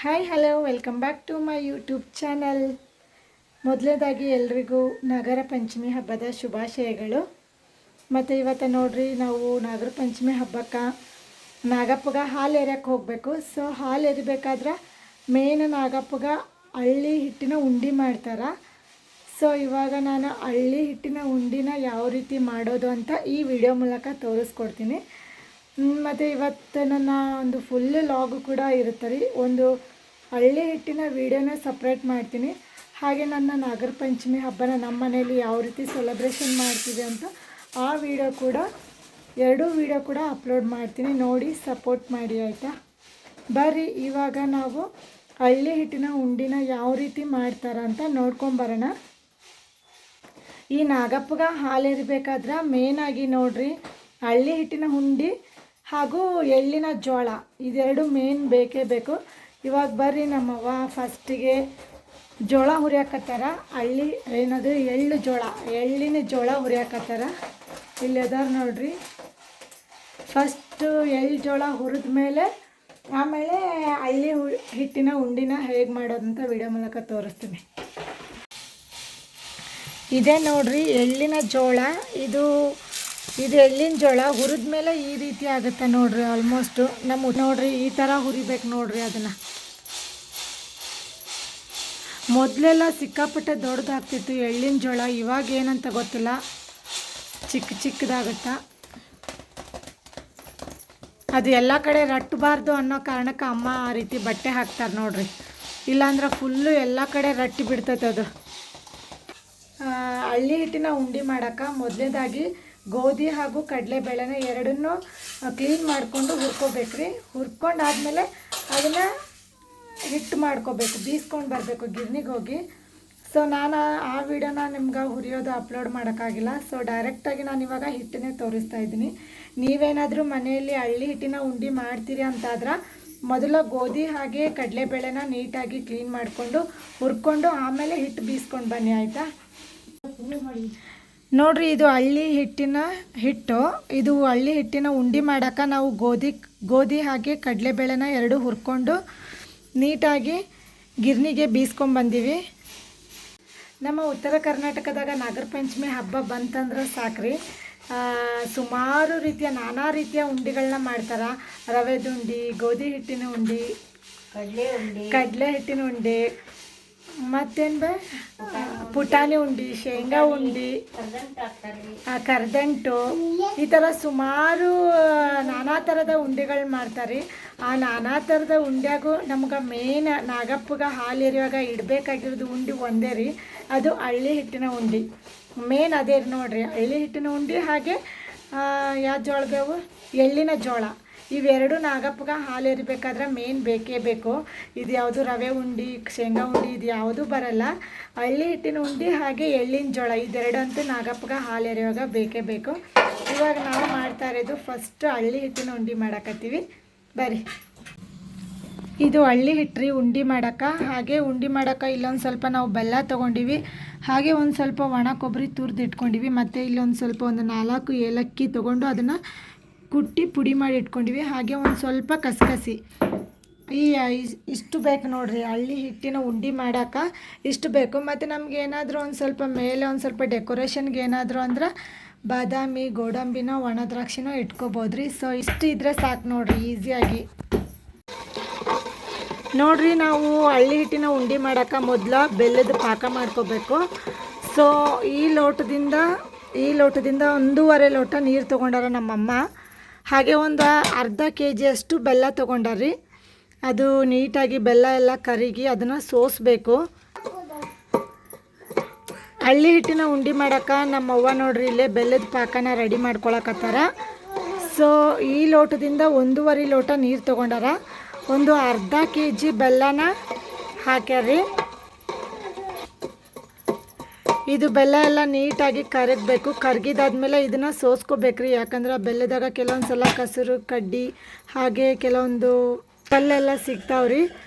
Hi hello welcome back to my YouTube channel. ಮೊದಲನೇದಾಗಿ ಎಲ್ರಿಗೂ ನಾಗರ ಪಂಚಮಿ ಹಬ್ಬದ ಶುಭಾಶಯಗಳು. ಮತ್ತು ಇವತ್ತು ನೋಡ್ರಿ, ನಾವು ನಾಗರ ಪಂಚಮಿ ಹಬ್ಬಕ್ಕೆ ನಾಗಪ್ಪಗೆ ಹಾಲು ಎರೆಯಕ್ಕೆ ಹೋಗಬೇಕು. ಸೊ ಹಾಲು ಎರಿಬೇಕಾದ್ರೆ ಮೇನ್ ನಾಗಪ್ಪಗೆ ಹಳ್ಳಿ ಹಿಟ್ಟಿನ ಉಂಡೆ ಮಾಡ್ತಾರೆ. ಸೊ ಇವಾಗ ನಾನು ಹಳ್ಳಿ ಹಿಟ್ಟಿನ ಉಂಡಿನ ಯಾವ ರೀತಿ ಮಾಡೋದು ಅಂತ ಈ ವಿಡಿಯೋ ಮೂಲಕ ತೋರಿಸ್ಕೊಡ್ತೀನಿ. ಮತ್ತು ಇವತ್ತು ನನ್ನ ಒಂದು ಫುಲ್ ಲಾಗು ಕೂಡ ಇರುತ್ತೆ ರೀ. ಒಂದು ಹಳ್ಳಿ ಹಿಟ್ಟಿನ ವೀಡಿಯೋನ ಸಪ್ರೇಟ್ ಮಾಡ್ತೀನಿ. ಹಾಗೆ ನನ್ನ ನಾಗರ ಪಂಚಮಿ ಹಬ್ಬನ ನಮ್ಮ ಮನೆಯಲ್ಲಿ ಯಾವ ರೀತಿ ಸೆಲೆಬ್ರೇಷನ್ ಮಾಡ್ತೀವಿ ಅಂತ ಆ ಎರಡೂ ವಿಡಿಯೋ ಕೂಡ ಅಪ್ಲೋಡ್ ಮಾಡ್ತೀನಿ. ನೋಡಿ ಸಪೋರ್ಟ್ ಮಾಡಿ ಆಯಿತಾ. ಬರ್ರಿ ಇವಾಗ ನಾವು ಹಳ್ಳಿ ಹಿಟ್ಟಿನ ಉಂಡಿನ ಯಾವ ರೀತಿ ಮಾಡ್ತಾರೆ ಅಂತ ನೋಡ್ಕೊಂಬರೋಣ. ಈ ನಾಗಪ್ಪಗೆ ಹಾಲು ಎರಿಬೇಕಾದ್ರೆ ಮೇನಾಗಿ ನೋಡ್ರಿ, ಹಳ್ಳಿ ಹಿಟ್ಟಿನ ಉಂಡೆ ಹಾಗೂ ಎಳ್ಳಿನ ಜೋಳ ಇದೆರಡು ಮೇನ್ ಬೇಕೇ ಬೇಕು. ಇವಾಗ ಬರ್ರಿ, ನಮ್ಮವ್ವ ಫಸ್ಟಿಗೆ ಜೋಳ ಹುರಿಯಾಕತ್ತಾರ. ಎಳ್ಳಿನ ಜೋಳ ಹುರಿಯಾಕತ್ತಾರ. ಇಲ್ಲಿ ಅದಾರ ನೋಡ್ರಿ. ಫಸ್ಟು ಎಳ್ಳು ಜೋಳ ಹುರಿದ ಮೇಲೆ ಆಮೇಲೆ ಹಳ್ಳಿ ಹಿಟ್ಟಿನ ಉಂಡಿನ ಹೇಗೆ ಮಾಡೋದಂತ ವಿಡಿಯೋ ಮೂಲಕ ತೋರಿಸ್ತೀನಿ. ಇದೇ ನೋಡ್ರಿ ಎಳ್ಳಿನ ಜೋಳ. ಇದು ಎಳ್ಳಿನ ಜೋಳ ಹುರಿದ ಮೇಲೆ ಈ ರೀತಿ ಆಗುತ್ತೆ ನೋಡ್ರಿ. ಆಲ್ಮೋಸ್ಟು ನೋಡ್ರಿ ಈ ಥರ ಹುರಿಬೇಕು ನೋಡ್ರಿ. ಅದನ್ನು ಮೊದಲೆಲ್ಲ ಸಿಕ್ಕಾಪಟ್ಟೆ ದೊಡ್ಡದಾಗ್ತಿತ್ತು ಎಳ್ಳಿನ ಜೋಳ. ಇವಾಗ ಏನಂತ ಗೊತ್ತಿಲ್ಲ, ಚಿಕ್ಕದಾಗುತ್ತಾ. ಅದು ಎಲ್ಲ ಕಡೆ ರಟ್ಟಬಾರ್ದು ಅನ್ನೋ ಕಾರಣಕ್ಕೆ ಅಮ್ಮ ಆ ರೀತಿ ಬಟ್ಟೆ ಹಾಕ್ತಾರೆ ನೋಡ್ರಿ. ಇಲ್ಲಾಂದ್ರೆ ಫುಲ್ಲು ಎಲ್ಲ ಕಡೆ ರಟ್ಟಿ ಬಿಡ್ತೈತೆ ಅದು. ಹಳ್ಳಿ ಹಿಟ್ಟಿನ ಉಂಡೆ ಮಾಡೋಕೆ ಮೊದಲನೇದಾಗಿ ಗೋಧಿ ಹಾಗೂ ಕಡಲೆಬೇಳೆನ ಎರಡನ್ನೂ ಕ್ಲೀನ್ ಮಾಡಿಕೊಂಡು ಹುರ್ಕೋಬೇಕ್ರಿ. ಹುರ್ಕೊಂಡಾದ್ಮೇಲೆ ಅದನ್ನು ಹಿಟ್ಟು ಮಾಡ್ಕೋಬೇಕು, ಬೀಸ್ಕೊಂಡು ಬರಬೇಕು ಗಿರ್ನಿಗೆ ಹೋಗಿ. ಸೊ ನಾನು ಆ ವಿಡಿಯೋನ ನಿಮ್ಗೆ ಹುರಿಯೋದು ಅಪ್ಲೋಡ್ ಮಾಡೋಕ್ಕಾಗಿಲ್ಲ. ಸೊ ಡೈರೆಕ್ಟಾಗಿ ನಾನು ಇವಾಗ ಹಿಟ್ಟನ್ನೇ ತೋರಿಸ್ತಾ ಇದ್ದೀನಿ. ನೀವೇನಾದರೂ ಮನೆಯಲ್ಲಿ ಹಳ್ಳಿ ಹಿಟ್ಟಿನ ಉಂಡೆ ಮಾಡ್ತೀರಿ ಅಂತಾದ್ರೆ ಮೊದಲು ಗೋಧಿ ಹಾಗೆ ಕಡಲೆಬೇಳೆನ ನೀಟಾಗಿ ಕ್ಲೀನ್ ಮಾಡಿಕೊಂಡು ಹುರ್ಕೊಂಡು ಆಮೇಲೆ ಹಿಟ್ಟು ಬೀಸ್ಕೊಂಡು ಬನ್ನಿ ಆಯಿತಾ. ನೋಡ್ರಿ, ಇದು ಹಳ್ಳಿ ಹಿಟ್ಟಿನ ಉಂಡೆ ಮಾಡೋಕೆ ನಾವು ಗೋಧಿ ಹಾಗೆ ಕಡಲೆಬೇಳೆನ ಎರಡು ಹುರ್ಕೊಂಡು ನೀಟಾಗಿ ಗಿರ್ನಿಗೆ ಬೀಸ್ಕೊಂಡ್ಬಂದೀವಿ. ನಮ್ಮ ಉತ್ತರ ಕರ್ನಾಟಕದಾಗ ನಾಗರ ಪಂಚಮಿ ಹಬ್ಬ ಬಂತಂದ್ರೆ ಸಾಕ್ರಿ, ಸುಮಾರು ರೀತಿಯ ನಾನಾ ರೀತಿಯ ಉಂಡೆಗಳನ್ನ ಮಾಡ್ತಾರೆ. ರವೆದ ಉಂಡೆ, ಗೋಧಿ ಹಿಟ್ಟಿನ ಉಂಡೆ, ಕಡಲೆ ಹಿಟ್ಟಿನ ಉಂಡೆ, ಮತ್ತೇನು ಪುಟಾಣಿ ಉಂಡೆ, ಶೇಂಗಾ ಉಂಡೆ, ಕರ್ದಂಟು, ಈ ಥರ ಸುಮಾರು ನಾನಾ ಥರದ ಉಂಡೆಗಳು ಮಾಡ್ತಾರೆ. ಆ ನಾನಾ ಥರದ ಉಂಡ್ಯಾಗೂ ನಮ್ಗೆ ಮೇನ್ ನಾಗಪ್ಪಗೆ ಹಾಲು ಎರಿಯುವಾಗ ಇಡಬೇಕಾಗಿರೋದು ಉಂಡೆ ಒಂದೇ ರೀ, ಅದು ಹಳ್ಳಿ ಹಿಟ್ಟಿನ ಉಂಡೆ. ಮೇನ್ ಅದೇ ನೋಡ್ರಿ, ಹಳ್ಳಿ ಹಿಟ್ಟಿನ ಉಂಡೆ ಹಾಗೆ ಯಾವ ಜೋಳ ಬೇವು, ಎಳ್ಳಿನ ಜೋಳ. ಇವೆರಡು ನಾಗಪ್ಪಗೆ ಹಾಲು ಎರಿಬೇಕಾದ್ರೆ ಮೇನ್ ಬೇಕೇ ಬೇಕು. ಇದು ಯಾವುದು ರವೆ ಉಂಡೆ, ಶೇಂಗಾ ಉಂಡೆ ಇದು ಯಾವುದೂ ಬರಲ್ಲ. ಹಳ್ಳಿ ಹಿಟ್ಟಿನ ಉಂಡೆ ಹಾಗೆ ಎಳ್ಳಿನ ಜೋಳ ಇದೆರಡಂತೂ ನಾಗಪ್ಪಗೆ ಹಾಲು ಎರಿಯುವಾಗ ಬೇಕೇ ಬೇಕು. ಇವಾಗ ನಾವು ಮಾಡ್ತಾ ಇರೋದು ಫಸ್ಟ್ ಹಳ್ಳಿ ಹಿಟ್ಟಿನ ಉಂಡೆ ಮಾಡಕತ್ತೀವಿ. ಬರ್ರಿ, ಇದು ಹಳ್ಳಿ ಹಿಟ್ಟು ರೀ ಉಂಡೆ ಮಾಡೋಕೆ. ಹಾಗೆ ಉಂಡೆ ಮಾಡೋಕೆ ಇಲ್ಲೊಂದು ಸ್ವಲ್ಪ ನಾವು ಬೆಲ್ಲ ತೊಗೊಂಡಿವಿ, ಹಾಗೆ ಒಂದು ಸ್ವಲ್ಪ ಒಣ ಕೊಬ್ಬರಿ ತುರಿದು ಇಟ್ಕೊಂಡಿವಿ. ಮತ್ತು ಇಲ್ಲೊಂದು ಸ್ವಲ್ಪ ಒಂದು 4 ಏಲಕ್ಕಿ ತೊಗೊಂಡು ಅದನ್ನು ಕುಟ್ಟಿ ಪುಡಿ ಮಾಡಿ ಇಟ್ಕೊಂಡಿವಿ. ಹಾಗೆ ಒಂದು ಸ್ವಲ್ಪ ಕಸಕಸಿ. ಇಷ್ಟು ಬೇಕು ನೋಡ್ರಿ, ಹಳ್ಳಿ ಹಿಟ್ಟಿನ ಉಂಡೆ ಮಾಡೋಕೆ ಇಷ್ಟು ಬೇಕು. ಮತ್ತು ನಮ್ಗೆ ಏನಾದರೂ ಒಂದು ಸ್ವಲ್ಪ ಮೇಲೆ ಒಂದು ಸ್ವಲ್ಪ ಡೆಕೋರೇಷನ್ಗೆ ಏನಾದರೂ ಅಂದ್ರೆ ಬಾದಾಮಿ, ಗೋಡಂಬಿನೋ ಒಣ ದ್ರಾಕ್ಷಿನೋ ಇಟ್ಕೋಬೋದ್ರಿ. ಸೊ ಇಷ್ಟು ಇದ್ದರೆ ಸಾಕು ನೋಡ್ರಿ, ಈಸಿಯಾಗಿ. ನೋಡ್ರಿ, ನಾವು ಹಳ್ಳಿ ಹಿಟ್ಟಿನ ಉಂಡೆ ಮಾಡೋಕೆ ಮೊದಲು ಬೆಲ್ಲದ ಪಾಕ ಮಾಡ್ಕೋಬೇಕು. ಸೊ ಈ ಲೋಟದಿಂದ 1.5 ಲೋಟ ನೀರು ತೊಗೊಂಡಾರ ನಮ್ಮಮ್ಮ. ಹಾಗೆ ಒಂದು ಅರ್ಧ kg ಅಷ್ಟು ಬೆಲ್ಲ ತೊಗೊಂಡಾರ್ರಿ. ಅದು ನೀಟಾಗಿ ಬೆಲ್ಲ ಎಲ್ಲ ಕರಗಿ ಅದನ್ನು ಸೋಸಬೇಕು. ಹಳ್ಳಿ ಹಿಟ್ಟಿನ ಉಂಡೆ ಮಾಡೋಕೆ ನಮ್ಮವ್ವ ನೋಡ್ರಿ ಇಲ್ಲೇ ಬೆಲ್ಲದ ಪಾಕನ ರೆಡಿ ಮಾಡ್ಕೊಳಕತ್ತಾರ. ಸೊ ಈ ಲೋಟದಿಂದ 1.5 ಲೋಟ ನೀರು ತೊಗೊಂಡಾರ. ಒಂದು ಅರ್ಧ kg ಬೆಲ್ಲನ ಹಾಕ್ಯಾರ್ರಿ. ಇದು ಬೆಲ್ಲ ಎಲ್ಲ ನೀಟಾಗಿ ಕರಗಬೇಕು. ಕರಗಿದಾದ್ಮೇಲೆ ಇದನ್ನು ಸೋಸ್ಕೋಬೇಕ್ರಿ. ಯಾಕಂದ್ರೆ ಬೆಲ್ಲದಾಗ ಕೆಲವೊಂದು ಸಲ ಕಸರು ಕಡ್ಡಿ ಹಾಗೆ ಕೆಲವೊಂದು ಕಲ್ಲೆಲ್ಲ ಸಿಗ್ತಾವ್ರಿ.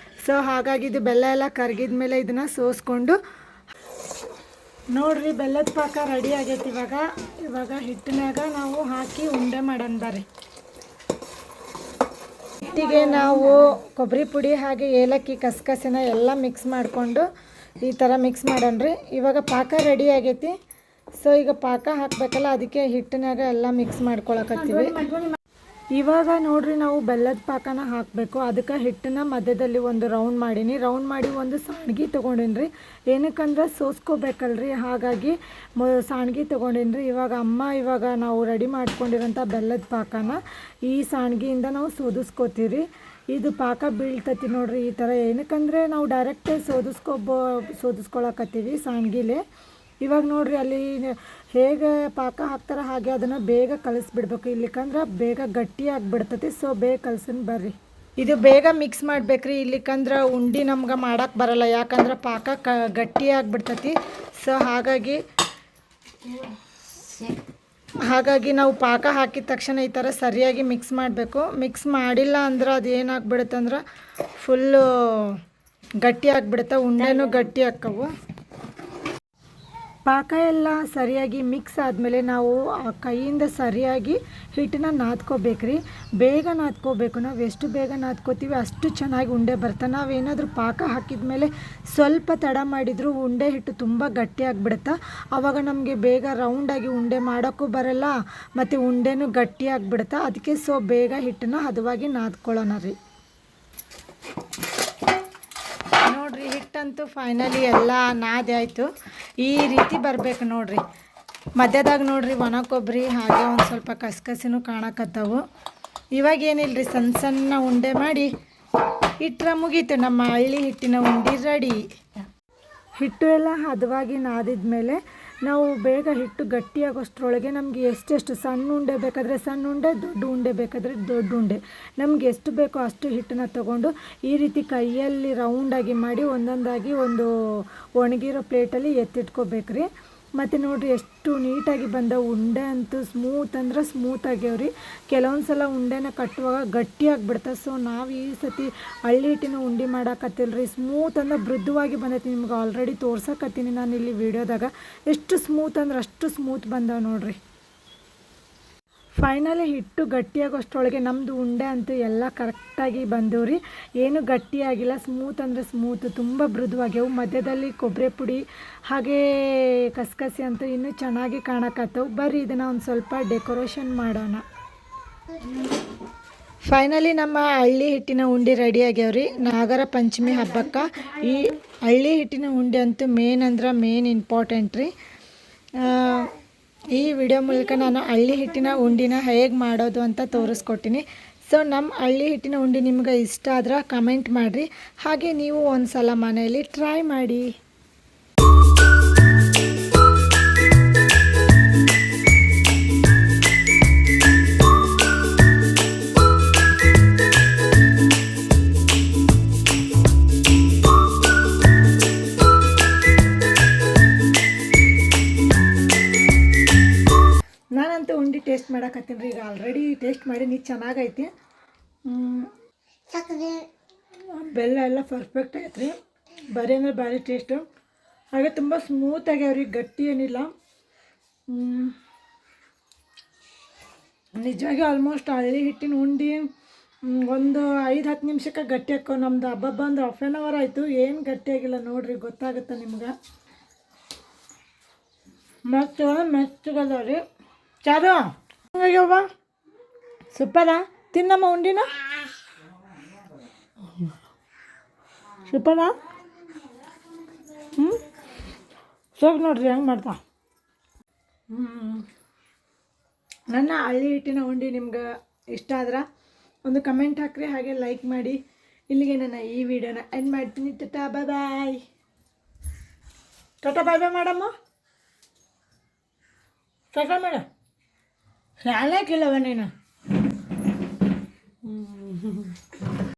ಸೊ ಹಾಗಾಗಿ ಇದು ಬೆಲ್ಲ ಎಲ್ಲ ಕರಗಿದ ಮೇಲೆ ಇದನ್ನು ಸೋಸ್ಕೊಂಡು ನೋಡ್ರಿ, ಬೆಲ್ಲದ ಪಾಕ ರೆಡಿ ಆಗೈತಿ. ಇವಾಗ ಹಿಟ್ಟಿನಾಗ ನಾವು ಹಾಕಿ ಉಂಡೆ ಮಾಡೋಣ ಬರ್ರಿ. ಹಿಟ್ಟಿಗೆ ನಾವು ಕೊಬ್ಬರಿ ಪುಡಿ ಹಾಗೆ ಏಲಕ್ಕಿ ಕಸಕಸಿನ ಎಲ್ಲ ಮಿಕ್ಸ್ ಮಾಡಿಕೊಂಡು ಈ ಥರ ಮಿಕ್ಸ್ ಮಾಡೋಣ್ರಿ. ಇವಾಗ ಪಾಕ ರೆಡಿ ಆಗೈತಿ. ಸೊ ಈಗ ಪಾಕ ಹಾಕಬೇಕಲ್ಲ, ಅದಕ್ಕೆ ಹಿಟ್ಟಿನಾಗ ಎಲ್ಲ ಮಿಕ್ಸ್ ಮಾಡ್ಕೊಳಕತ್ತೀವಿ. ಇವಾಗ ನೋಡ್ರಿ ನಾವು ಬೆಲ್ಲದ ಪಾಕನ ಹಾಕಬೇಕು. ಅದಕ್ಕೆ ಹಿಟ್ಟನ್ನ ಮಧ್ಯದಲ್ಲಿ ಒಂದು ರೌಂಡ್ ಮಾಡಿ ಒಂದು ಸಾಣ್ಗಿ ತೊಗೊಂಡಿನ್ರಿ. ಏನಕ್ಕಂದ್ರೆ ಸೋಸ್ಕೋಬೇಕಲ್ರಿ, ಹಾಗಾಗಿ ಸಾಣ್ಗಿ ತೊಗೊಂಡಿನ್ರಿ. ಇವಾಗ ನಾವು ರೆಡಿ ಮಾಡ್ಕೊಂಡಿರೋಂಥ ಬೆಲ್ಲದ ಪಾಕನ ಈ ಸಾಣ್ಗಿಯಿಂದ ನಾವು ಸೋದಿಸ್ಕೋತೀವಿ. ಇದು ಪಾಕ ಬೀಳ್ತತಿ ನೋಡ್ರಿ ಈ ಥರ. ಏನಕ್ಕಂದರೆ ನಾವು ಡೈರೆಕ್ಟೇ ಸೋದಿಸ್ಕೊಳಕತ್ತೀವಿ ಸಾಣ್ಗಿಲೆ. ಇವಾಗ ನೋಡ್ರಿ ಅಲ್ಲಿ ಹೇಗೆ ಪಾಕ ಹಾಕ್ತಾರೆ ಹಾಗೆ ಅದನ್ನು ಬೇಗ ಕಲಿಸ್ಬಿಡ್ಬೇಕು, ಇಲ್ಲಿಕಂದ್ರೆ ಬೇಗ ಗಟ್ಟಿ ಆಗಿಬಿಡ್ತತಿ. ಸೊ ಬೇಗ ಕಲ್ಸಿನ ಬರ್ರಿ. ಇದು ಬೇಗ ಮಿಕ್ಸ್ ಮಾಡ್ಬೇಕ್ರಿ, ಇಲ್ಲಿಕಂದ್ರೆ ಉಂಡೆ ನಮ್ಗೆ ಮಾಡೋಕ್ಕೆ ಬರಲ್ಲ, ಯಾಕಂದ್ರೆ ಪಾಕ ಗಟ್ಟಿ ಆಗಿಬಿಡ್ತತಿ. ಸೊ ಹಾಗಾಗಿ ನಾವು ಪಾಕ ಹಾಕಿದ ತಕ್ಷಣ ಈ ಥರ ಸರಿಯಾಗಿ ಮಿಕ್ಸ್ ಮಾಡಬೇಕು. ಮಿಕ್ಸ್ ಮಾಡಿಲ್ಲ ಅಂದ್ರೆ ಅದು ಏನಾಗ್ಬಿಡುತ್ತೆ ಅಂದ್ರೆ ಫುಲ್ಲು ಗಟ್ಟಿ ಆಗಿಬಿಡುತ್ತೆ, ಉಂಡೆನೂ ಗಟ್ಟಿ ಆಕ್ಕವು. ಪಾಕ ಎಲ್ಲ ಸರಿಯಾಗಿ ಮಿಕ್ಸ್ ಆದಮೇಲೆ ನಾವು ಕೈಯಿಂದ ಸರಿಯಾಗಿ ಹಿಟ್ಟನ್ನ ನಾದ್ಕೋಬೇಕ್ರಿ. ಬೇಗ ನಾದ್ಕೋಬೇಕು. ನಾವು ಎಷ್ಟು ಬೇಗ ನಾದ್ಕೋತೀವಿ ಅಷ್ಟು ಚೆನ್ನಾಗಿ ಉಂಡೆ ಬರ್ತವೆ. ನಾವೇನಾದರೂ ಪಾಕ ಹಾಕಿದ ಮೇಲೆ ಸ್ವಲ್ಪ ತಡ ಮಾಡಿದರೂ ಉಂಡೆ ಹಿಟ್ಟು ತುಂಬ ಗಟ್ಟಿ ಆಗಿಬಿಡುತ್ತೆ. ಆವಾಗ ನಮಗೆ ಬೇಗ ರೌಂಡಾಗಿ ಉಂಡೆ ಮಾಡೋಕ್ಕೂ ಬರಲ್ಲ ಮತ್ತು ಉಂಡೆನೂ ಗಟ್ಟಿ ಆಗಿಬಿಡುತ್ತೆ. ಅದಕ್ಕೆ ಸೊ ಬೇಗ ಹಿಟ್ಟನ್ನ ಹದವಾಗಿ ನಾದ್ಕೊಳ್ಳೋಣ ರೀ. ನೋಡ್ರಿ ಹಿಟ್ಟಂತೂ ಫೈನಲಿ ಎಲ್ಲ ನಾದಿ ಆಯಿತು. ಈ ರೀತಿ ಬರಬೇಕು ನೋಡ್ರಿ. ಮಧ್ಯದಾಗ ನೋಡ್ರಿ ಒಣ ಕೊಬ್ಬರಿ ಹಾಗೆ ಒಂದು ಸ್ವಲ್ಪ ಕಸಕಸಿನೂ ಕಾಣಕತ್ತವು. ಇವಾಗ ಏನಿಲ್ಲರಿ, ಸಣ್ಣ ಸಣ್ಣ ಉಂಡೆ ಮಾಡಿ ಇಟ್ಟರೆ ಮುಗೀತು, ನಮ್ಮ ಹಳ್ಳಿ ಹಿಟ್ಟಿನ ಉಂಡೆ ರೆಡಿ. ಹಿಟ್ಟು ಎಲ್ಲ ಹದವಾಗಿ ನಾದಿದ ಮೇಲೆ ನಾವು ಬೇಗ ಹಿಟ್ಟು ಗಟ್ಟಿಯಾಗೋಷ್ಟರೊಳಗೆ ನಮಗೆ ಎಷ್ಟೆಷ್ಟು ಸಣ್ಣ ಉಂಡೆ ಬೇಕಾದರೆ ಸಣ್ಣ ಉಂಡೆ, ದೊಡ್ಡ ಉಂಡೆ ಬೇಕಾದರೆ ದೊಡ್ಡ ಉಂಡೆ, ನಮ್ಗೆ ಎಷ್ಟು ಬೇಕೋ ಅಷ್ಟು ಹಿಟ್ಟನ್ನು ತಗೊಂಡು ಈ ರೀತಿ ಕೈಯಲ್ಲಿ ರೌಂಡಾಗಿ ಮಾಡಿ ಒಂದೊಂದಾಗಿ ಒಂದು ಒಣಗಿರೋ ಪ್ಲೇಟಲ್ಲಿ ಎತ್ತಿಟ್ಕೋಬೇಕ್ರಿ. ಮತ್ತು ನೋಡಿರಿ ಎಷ್ಟು ನೀಟಾಗಿ ಬಂದ ಉಂಡೆ ಅಂತೂ ಸ್ಮೂತ್ ಅಂದ್ರೆ ಸ್ಮೂತ್ ಆಗ್ಯಾವ್ರಿ. ಕೆಲವೊಂದು ಸಲ ಉಂಡೆನ ಕಟ್ಟುವಾಗ ಗಟ್ಟಿಯಾಗಿಬಿಡ್ತದೆ. ಸೊ ನಾವು ಈ ಸತಿ ಹಳ್ಳಿ ಹಿಟ್ಟಿನ ಉಂಡೆ ಮಾಡಾಕತ್ತಿಲ್ರಿ, ಸ್ಮೂತ್ ಅಂದ್ರೆ ಮೃದುವಾಗಿ ಬಂದೈತಿ. ನಿಮ್ಗೆ ಆಲ್ರೆಡಿ ತೋರ್ಸಕತ್ತೀನಿ ನಾನು ಇಲ್ಲಿ ವಿಡಿಯೋದಾಗ. ಎಷ್ಟು ಸ್ಮೂತ್ ಅಂದ್ರೆ ಅಷ್ಟು ಸ್ಮೂತ್ ಬಂದಾವ ನೋಡ್ರಿ. ಫೈನಲಿ ಹಿಟ್ಟು ಗಟ್ಟಿಯಾಗೋಷ್ಟರೊಳಗೆ ನಮ್ಮದು ಉಂಡೆ ಅಂತೂ ಎಲ್ಲ ಕರೆಕ್ಟಾಗಿ ಬಂದವ್ರಿ. ಏನು ಗಟ್ಟಿಯಾಗಿಲ್ಲ, ಸ್ಮೂತ್ ಅಂದರೆ ಸ್ಮೂತ್, ತುಂಬ ಮೃದುವಾಗ್ಯವು. ಮಧ್ಯದಲ್ಲಿ ಕೊಬ್ಬರಿ ಪುಡಿ ಹಾಗೇ ಕಸಕಸಿ ಅಂತೂ ಇನ್ನೂ ಚೆನ್ನಾಗಿ ಕಾಣಕತ್ತವು. ಬರ್ರಿ ಇದನ್ನು ಒಂದು ಸ್ವಲ್ಪ ಡೆಕೋರೇಷನ್ ಮಾಡೋಣ. ಫೈನಲಿ ನಮ್ಮ ಹಳ್ಳಿ ಹಿಟ್ಟಿನ ಉಂಡೆ ರೆಡಿ ಆಗ್ಯಾವ್ರಿ. ನಾಗರ ಪಂಚಮಿ ಹಬ್ಬಕ್ಕೆ ಈ ಹಳ್ಳಿ ಹಿಟ್ಟಿನ ಉಂಡೆ ಅಂತೂ ಮೇನ್ ಅಂದ್ರೆ ಮೇನ್ ಇಂಪಾರ್ಟೆಂಟ್ ರೀ. ಈ ವಿಡಿಯೋ ಮೂಲಕ ನಾನು ಹಳ್ಳಿ ಹಿಟ್ಟಿನ ಉಂಡಿನ ಹೇಗೆ ಮಾಡೋದು ಅಂತ ತೋರಿಸ್ಕೊಟ್ಟಿನಿ. ಸೊ ನಮ್ಮ ಹಳ್ಳಿ ಹಿಟ್ಟಿನ ಉಂಡೆ ನಿಮ್ಗೆ ಇಷ್ಟ ಆದ್ರೆ ಕಮೆಂಟ್ ಮಾಡಿರಿ. ಹಾಗೆ ನೀವು ಒಂದು ಸಲ ಮನೆಯಲ್ಲಿ ಟ್ರೈ ಮಾಡಿ. ನಾನಂತೂ ಉಂಡೆ ಟೇಸ್ಟ್ ಮಾಡಕತ್ತೀನಿ ರೀ. ಈಗ ಆಲ್ರೆಡಿ ಟೇಸ್ಟ್ ಮಾಡಿ ನೀ ಚೆನ್ನಾಗೈತಿ. ಬೆಲ್ಲ ಎಲ್ಲ ಪರ್ಫೆಕ್ಟ್ ಐತೆ ರೀ. ಬರೀ ಅಂದ್ರೆ ಭಾರಿ ಟೇಸ್ಟು. ಹಾಗೆ ತುಂಬ ಸ್ಮೂತ್ ಆಗ್ಯಾವ್ರಿ, ಗಟ್ಟಿ ಏನಿಲ್ಲ. ನಿಜವಾಗಿ ಆಲ್ಮೋಸ್ಟ್ ಹಳ್ಳಿ ಹಿಟ್ಟಿನ ಉಂಡೆ ಒಂದು 5-10 ನಿಮಿಷಕ್ಕೆ ಗಟ್ಟಿ ಹಾಕೋ. ನಮ್ದು ಹಬ್ಬ ಬಂದು 1/2 hour ಆಯಿತು, ಏನು ಗಟ್ಟಿಯಾಗಿಲ್ಲ ನೋಡಿರಿ, ಗೊತ್ತಾಗುತ್ತೆ ನಿಮ್ಗೆ. ಮತ್ತು ಮೆಚ್ಚಗದ ರೀ. ಚಾರು ಹಂಗಾಗ್ಯವ್ವ, ಸೂಪರ. ತಿನ್ನಮ್ಮ ಉಂಡಿನ, ಸೂಪರ. ಸೋಗ್ ನೋಡ್ರಿ ಹೆಂಗೆ ಮಾಡ್ತಾ. ನನ್ನ ಹಳ್ಳಿ ಹಿಟ್ಟಿನ ಉಂಡೆ ನಿಮ್ಗೆ ಇಷ್ಟ ಆದ್ರೆ ಒಂದು ಕಮೆಂಟ್ ಹಾಕ್ರಿ, ಹಾಗೆ ಲೈಕ್ ಮಾಡಿ. ಇಲ್ಲಿಗೆ ನನ್ನ ಈ ವಿಡಿಯೋನ ಎಂಡ್ ಮಾಡ್ತೀನಿ. ಟಾಟಾ ಬಾಯ್ ಬಾಯ್. ಟಾಟಾ ಬಾಯ್ ಬಾಯ್ ಮಾಡಮ್ಮ. ಟಾಟಾ ಮೇಡ ಶಾಲೆ ಕಿಲ್ಲವ ನೀನು.